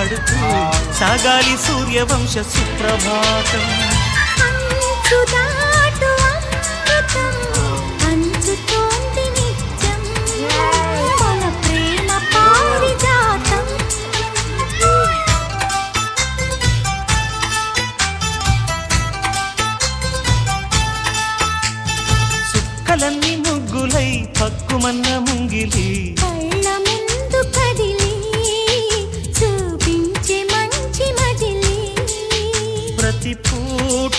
పాడుతూ సాగాలి సూర్యవంశ సుప్రభాతం. సుక్కలన్నీ ముగ్గులై పక్కుమన్న ముంగిలి కళ్ళ ముందు కదిలి చూపించే మంచి మజిలి ప్రతి పూట